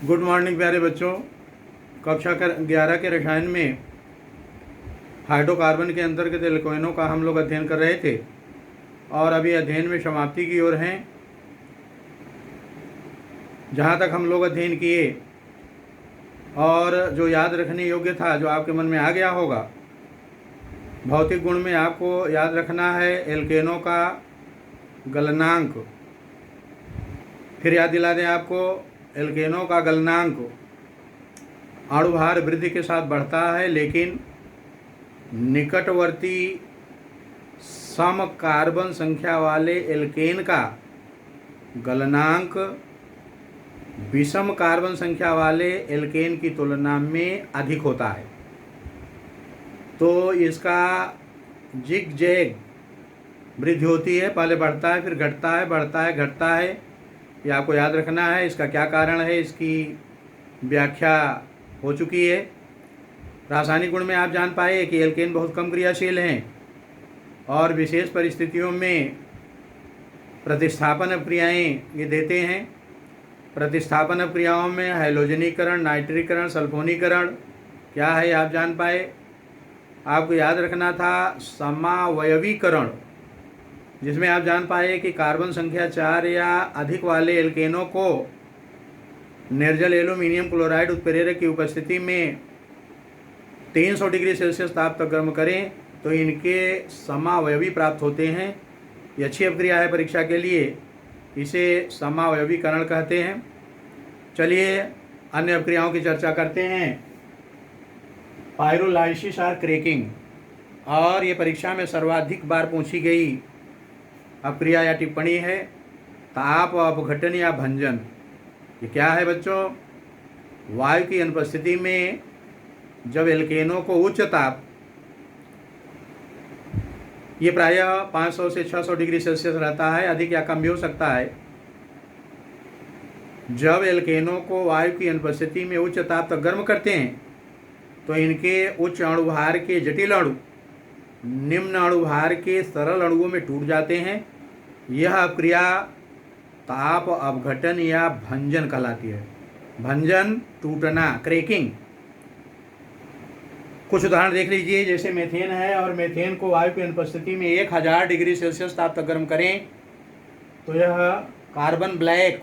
Good morning प्यारे बच्चों। कक्षा 11 के रसायन में हाइड्रोकार्बन के अंतर्गत एल्कोनों का हम लोग अध्ययन कर रहे थे और अभी अध्ययन में समाप्ति की ओर हैं। जहाँ तक हम लोग अध्ययन किए और जो याद रखने योग्य था, जो आपके मन में आ गया होगा, भौतिक गुण में आपको याद रखना है एल्केनों का गलनांक। फिर याद दिला दें आपको, एल्केनों का गलनांक अणुभार वृद्धि के साथ बढ़ता है, लेकिन निकटवर्ती सम कार्बन संख्या वाले एल्केन का गलनांक विषम कार्बन संख्या वाले एल्केन की तुलना में अधिक होता है। तो इसका जिग जैग वृद्धि होती है, पहले बढ़ता है फिर घटता है, बढ़ता है घटता है। ये आपको याद रखना है। इसका क्या कारण है, इसकी व्याख्या हो चुकी है। रासायनिक गुण में आप जान पाए कि एल्केन बहुत कम क्रियाशील हैं और विशेष परिस्थितियों में प्रतिस्थापन अपक्रियाएँ ये देते हैं। प्रतिस्थापन अपक्रियाओं में हैलोजनीकरण, नाइट्रीकरण, सल्फोनीकरण क्या है आप जान पाए। आपको याद रखना था समावयवीकरण, जिसमें आप जान पाए कि कार्बन संख्या 4 या अधिक वाले एल्केनों को निर्जल एल्यूमिनियम क्लोराइड उत्प्रेरक की उपस्थिति में 300 डिग्री सेल्सियस ताप तक गर्म करें तो इनके समावयवी प्राप्त होते हैं। ये अच्छी अपक्रिया है परीक्षा के लिए, इसे समावयवीकरण कहते हैं। चलिए अन्य अपक्रियाओं की चर्चा करते हैं। पायरोलाइसिस और क्रैकिंग, और ये परीक्षा में सर्वाधिक बार पूछी गई अपक्रिया या टिप्पणी है ताप अपघटन या भंजन। ये क्या है बच्चों? वायु की अनुपस्थिति में जब एल्केनों को उच्च ताप, ये प्रायः 500 से 600 डिग्री सेल्सियस रहता है, अधिक या कम भी हो सकता है। जब एल्केनों को वायु की अनुपस्थिति में उच्च ताप तक गर्म करते हैं तो इनके उच्च अणुभार के जटिल अणु निम्न अणुभार के सरल अणुओं में टूट जाते हैं। यह अपक्रिया ताप अपघटन या भंजन कहलाती है। भंजन, टूटना, क्रैकिंग। कुछ उदाहरण देख लीजिए, जैसे मेथेन है और मेथेन को वायु की अनुपस्थिति में 1000 डिग्री सेल्सियस ताप तक गर्म करें तो यह कार्बन ब्लैक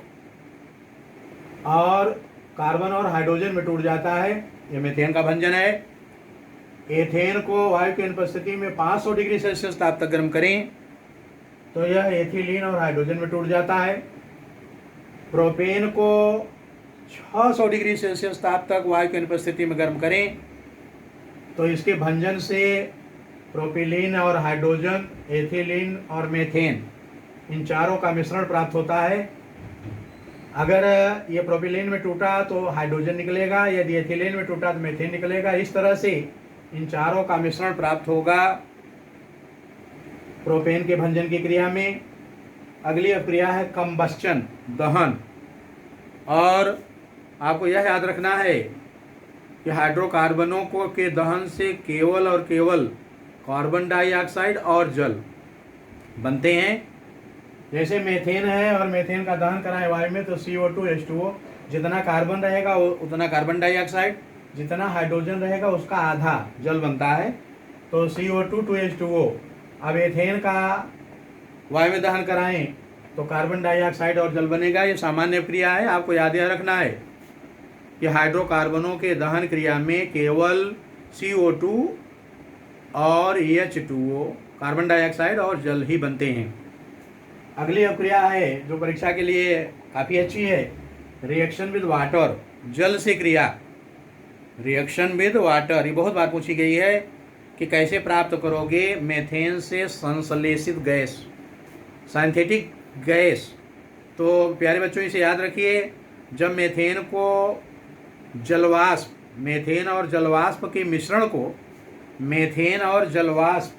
और कार्बन और हाइड्रोजन में टूट जाता है। यह मेथेन का भंजन है। एथेन को वायु की अनुपस्थिति में 500 डिग्री सेल्सियस ताप तक गर्म करें तो यह एथिलीन और हाइड्रोजन में टूट जाता है। प्रोपेन को 600 डिग्री सेल्सियस ताप तक वायु की अनुपस्थिति में गर्म करें तो इसके भंजन से प्रोपिलीन और हाइड्रोजन, एथिलीन और मेथेन, इन चारों का मिश्रण प्राप्त होता है। अगर ये प्रोपिलीन में टूटा तो हाइड्रोजन निकलेगा, यदि एथिलीन में टूटा तो मेथेन निकलेगा। इस तरह से इन चारों का मिश्रण प्राप्त होगा प्रोपेन के भंजन की क्रिया में। अगली अपक्रिया है कंबस्चन, दहन। और आपको यह याद रखना है कि हाइड्रोकार्बनों को के दहन से केवल और केवल कार्बन डाइऑक्साइड और जल बनते हैं। जैसे मेथेन है और मेथेन का दहन कराएं वायु में तो CO2 H2O, जितना कार्बन रहेगा उतना कार्बन डाइऑक्साइड, जितना हाइड्रोजन रहेगा उसका आधा जल बनता है, तो CO2 to H2O। अब एथेन का वायु में दहन कराएं तो कार्बन डाइऑक्साइड और जल बनेगा। ये सामान्य क्रिया है, आपको याद रखना है कि हाइड्रोकार्बनों के दहन क्रिया में केवल CO2 और H2O, कार्बन डाइऑक्साइड और जल ही बनते हैं। अगली अपक्रिया है जो परीक्षा के लिए काफ़ी अच्छी है, रिएक्शन विद वाटर, जल से क्रिया। रिएक्शन विद वाटर, ये बहुत बार पूछी गई है कि कैसे प्राप्त करोगे मेथेन से संश्लेषित गैस, सिंथेटिक गैस। तो प्यारे बच्चों इसे याद रखिए, जब मेथेन को जलवाष्प, मेथेन और जलवाष्प के मिश्रण को, मेथेन और जलवाष्प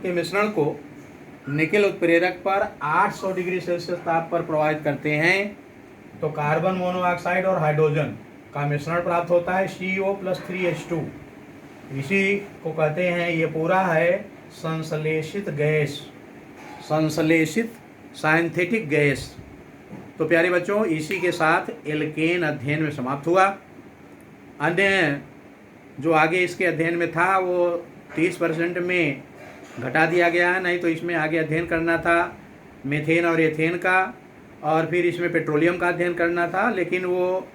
के मिश्रण को निकेल उत्प्रेरक पर 800 डिग्री सेल्सियस ताप पर प्रवाहित करते हैं तो कार्बन मोनोऑक्साइड और हाइड्रोजन का मिश्रण प्राप्त होता है, CO+3H2। इसी को कहते हैं, ये पूरा है संश्लेषित गैस, संश्लेषित सिंथेटिक गैस। तो प्यारे बच्चों, इसी के साथ एल्केन अध्ययन में समाप्त हुआ। अन्य जो आगे इसके अध्ययन में था वो 30% में घटा दिया गया है, नहीं तो इसमें आगे अध्ययन करना था मीथेन और एथेन का, और फिर इसमें पेट्रोलियम का अध्ययन करना था, लेकिन वो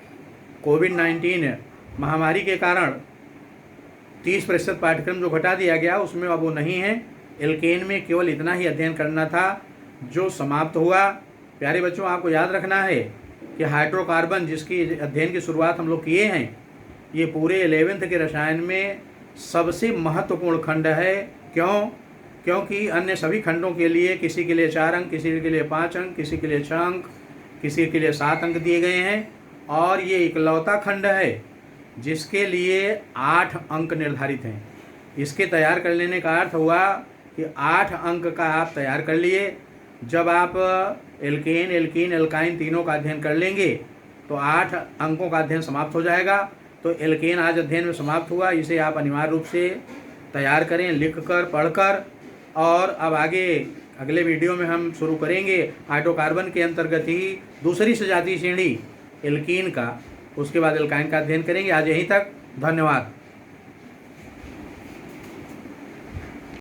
कोविड-19 महामारी के कारण 30% पाठ्यक्रम जो घटा दिया गया उसमें अब वो नहीं है। एल्केन में केवल इतना ही अध्ययन करना था जो समाप्त हुआ। प्यारे बच्चों, आपको याद रखना है कि हाइड्रोकार्बन जिसकी अध्ययन की शुरुआत हम लोग किए हैं, ये पूरे 11th के रसायन में सबसे महत्वपूर्ण खंड है। क्यों? क्योंकि अन्य सभी खंडों के लिए किसी के लिए 4 अंक, किसी के लिए 5 अंक, किसी के लिए 6 अंक, किसी के लिए 7 अंक दिए गए हैं, और ये इकलौता खंड है जिसके लिए 8 अंक निर्धारित हैं। इसके तैयार कर लेने का अर्थ हुआ कि 8 अंक का आप तैयार कर लिए। जब आप एल्केन, एल्कीन, एल्काइन तीनों का अध्ययन कर लेंगे तो 8 अंकों का अध्ययन समाप्त हो जाएगा। तो एल्केन आज अध्ययन में समाप्त हुआ, इसे आप अनिवार्य रूप से तैयार करें, लिख कर, पढ़ कर। और अब आगे अगले वीडियो में हम शुरू करेंगे हाइड्रोकार्बन के अंतर्गत ही दूसरी सजातीय श्रेणी एल्कीन का, उसके बाद एल्काइन का अध्ययन करेंगे। आज यहीं तक, धन्यवाद।